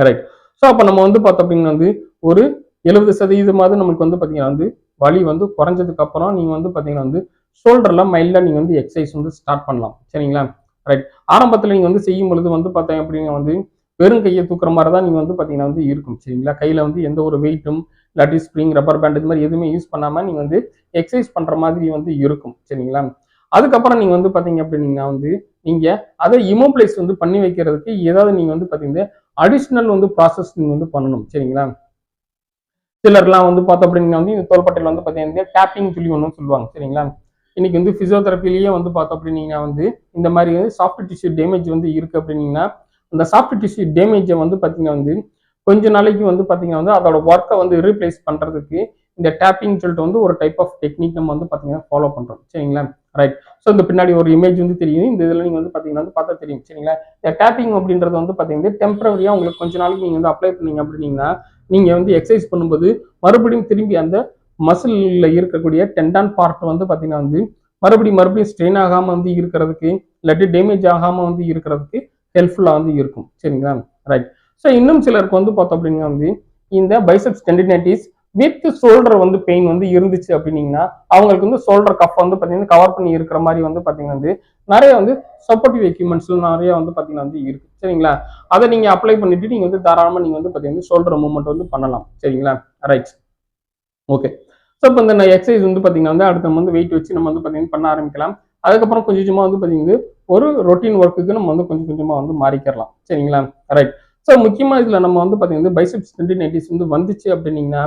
ரைட். ஸோ அப்போ நம்ம வந்து பார்த்தோம் அப்படின்னா வந்து ஒரு 70% நமக்கு வந்து பார்த்தீங்கன்னா வந்து வலி வந்து குறைஞ்சதுக்கு அப்புறம் நீங்கள் வந்து பார்த்தீங்கன்னா வந்து ஷோல்டர்லாம் மைல்டாக நீங்கள் வந்து எக்ஸசைஸ் வந்து ஸ்டார்ட் பண்ணலாம், சரிங்களா? ரைட். ஆரம்பத்தில் நீங்கள் வந்து செய்யும் பொழுது வந்து பார்த்தீங்க அப்படின்னா வந்து வெறும் கையை தூக்குற மாதிரி தான் நீங்கள் வந்து பார்த்தீங்கன்னா வந்து இருக்கும், சரிங்களா? கையில் வந்து எந்த ஒரு வெயிட்டும் இல்லாட்டி ஸ்ப்ரிங், ரப்பர் பேண்ட் இது மாதிரி எதுவுமே யூஸ் பண்ணாமல் நீங்கள் வந்து எக்ஸசைஸ் பண்ணுற மாதிரி வந்து இருக்கும், சரிங்களா? அதுக்கப்புறம் நீங்கள் வந்து பார்த்தீங்க அப்படின்னா வந்து நீங்கள் அதை இமோபிளைஸ் வந்து பண்ணி வைக்கிறதுக்கு ஏதாவது நீங்கள் வந்து பார்த்தீங்கன்னா அடிஷ்னல் வந்து ப்ராசஸ் நீங்கள் வந்து பண்ணணும், சரிங்களா? சிலர்லாம் வந்து பார்த்தோம் அப்படின்னா வந்து இந்த தோள்பட்டையில் வந்து பார்த்தீங்கன்னா டேப்பிங் சொல்லி ஒன்றும் சொல்லுவாங்க, சரிங்களா? இன்னைக்கு வந்து பிசியோதெரப்பிலேயே வந்து பார்த்தோம் அப்படின்னீங்கன்னா வந்து இந்த மாதிரி வந்து சாஃப்ட் டிஷ்யூ டேமேஜ் வந்து இருக்கு அப்படின்னீங்கன்னா அந்த சாஃப்ட் டிஷ்யூ டேமேஜை வந்து பார்த்தீங்கன்னா வந்து கொஞ்ச நாளைக்கு வந்து பார்த்தீங்கன்னா வந்து அதோட ஒர்க்கை வந்து ரீப்ளேஸ் பண்ணுறதுக்கு இந்த டேப்பிங் சொல்லிட்டு வந்து ஒரு டைப் ஆஃப் டெக்னிக் நம்ம வந்து பார்த்தீங்கன்னா ஃபாலோ பண்ணுறோம், சரிங்களா? ரைட். ஸோ இந்த பின்னாடி ஒரு இமேஜ் வந்து தெரியும், இந்த இதில் நீங்கள் வந்து பார்த்தீங்கன்னா வந்து பார்த்தா தெரியும், சரிங்களா? இந்த டேப்பிங் அப்படின்றது வந்து பார்த்தீங்கன்னா டெம்பரரியாக உங்களுக்கு கொஞ்ச நாளைக்கு நீங்கள் வந்து அப்ளை பண்ணீங்க அப்படின்னீங்கன்னா நீங்கள் வந்து எக்ஸசைஸ் பண்ணும்போது மறுபடியும் திரும்பி அந்த மசிலில் இருக்கக்கூடிய டெண்டான் பார்ட் வந்து பார்த்தீங்கன்னா வந்து மறுபடியும் ஸ்ட்ரெயின் ஆகாமல் வந்து இருக்கிறதுக்கு இல்லாட்டி டேமேஜ் ஆகாமல் வந்து இருக்கிறதுக்கு ஹெல்ப்ஃபுல்லாக வந்து இருக்கும், சரிங்களா? ரைட். ஸோ இன்னும் சிலருக்கு வந்து பார்த்தோம் அப்படின்னா வந்து இந்த பைசெப்ஸ் டெண்டினைட்டிஸ் வித் ஷோல்டர் வந்து பெயின் வந்து இருந்துச்சு அப்படின்னீங்கன்னா அவங்களுக்கு வந்து ஷோல்டர் கப் வந்து பார்த்தீங்கன்னா கவர் பண்ணி இருக்கிற மாதிரி வந்து பார்த்தீங்கன்னா வந்து நிறைய வந்து சப்போர்ட்டிவ் எக்யூப்மெண்ட்ஸ் நிறைய வந்து பார்த்தீங்கன்னா வந்து இருக்கு, சரிங்களா? அதை நீங்கள் அப்ளை பண்ணிட்டு நீங்கள் வந்து தாராளமாக நீங்கள் வந்து பார்த்தீங்கன்னா ஷோல்டர் மூவ்மெண்ட் வந்து பண்ணலாம், சரிங்களா? ரைட். ஓகே. ஸோ இப்போ இந்த எக்ஸசைஸ் வந்து பார்த்தீங்கன்னா வந்து அடுத்த நம்ம வந்து வெயிட் வச்சு நம்ம வந்து பார்த்தீங்கன்னா பண்ண ஆரம்பிக்கலாம். அதுக்கப்புறம் கொஞ்சம் கொஞ்சமாக வந்து பார்த்தீங்கன்னா ஒரு ரொட்டீன் ஒர்க்குக்கு நம்ம வந்து கொஞ்சம் கொஞ்சமாக வந்து மாறிக்கிறலாம், சரிங்களா? ரைட். ஸோ முக்கியமாக இதில் நம்ம வந்து பார்த்தீங்கன்னா பைசெப்ஸ் டெண்டினைட்டிஸ் வந்து வந்துச்சு அப்படின்னீங்கன்னா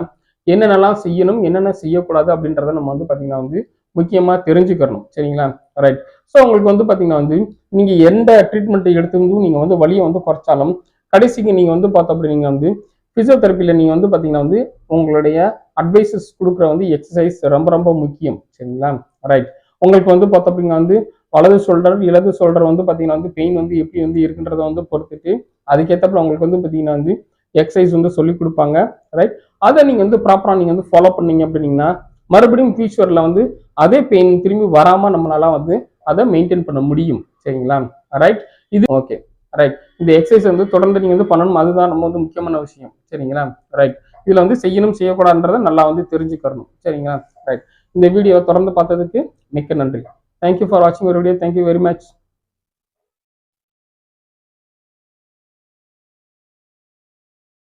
என்னென்னலாம் செய்யணும், என்னென்ன செய்யக்கூடாது அப்படின்றத நம்ம வந்து பார்த்தீங்கன்னா வந்து முக்கியமாக தெரிஞ்சுக்கிறணும், சரிங்களா? ரைட். ஸோ உங்களுக்கு வந்து பார்த்தீங்கன்னா வந்து நீங்கள் எந்த ட்ரீட்மெண்ட்டை எடுத்துருந்தும் நீங்கள் வந்து வலியை வந்து குறைச்சாலும் கடைசிக்கு நீங்கள் வந்து பார்த்தோம் அப்படின்னா வந்து பிசியோதெரப்பியில் நீங்கள் வந்து பார்த்தீங்கன்னா வந்து உங்களுடைய அட்வைசஸ் கொடுக்குற வந்து எக்ஸசைஸ் ரொம்ப ரொம்ப முக்கியம், சரிங்களா? ரைட். உங்களுக்கு வந்து பார்த்தோம் அப்படின்னா வந்து வலது ஷோல்டர் இடது ஷோல்டர் வந்து பார்த்தீங்கன்னா வந்து பெயின் வந்து எப்படி வந்து இருக்குன்றத வந்து பொறுத்துட்டு அதுக்கேற்றப்பல உங்களுக்கு வந்து பார்த்தீங்கன்னா வந்து எக்ஸசைஸ் வந்து சொல்லி கொடுப்பாங்க, ரைட். அதை நீங்கள் வந்து ப்ராப்பராக நீங்கள் வந்து ஃபாலோ பண்ணீங்க அப்படின்னீங்கன்னா மறுபடியும் ஃபியூச்சரில் வந்து அதே பெயின் திரும்பி வராமல் நம்மளால வந்து அதை மெயின்டைன் பண்ண முடியும், சரிங்களா? ரைட். இது ஓகே. ரைட். இந்த எக்ஸசைஸ் வந்து தொடர்ந்து நீங்கள் வந்து பண்ணணும், அதுதான் நம்ம வந்து முக்கியமான விஷயம், சரிங்களா? ரைட். இதில் வந்து செய்யணும் செய்யக்கூடாதுன்றதை நல்லா வந்து தெரிஞ்சுக்கணும், சரிங்களா? ரைட். இந்த வீடியோவை தொடர்ந்து பார்த்ததுக்கு மிக்க நன்றி. தேங்க்யூ ஃபார் வாட்சிங் ஒரு வீடியோ. Thank you very much.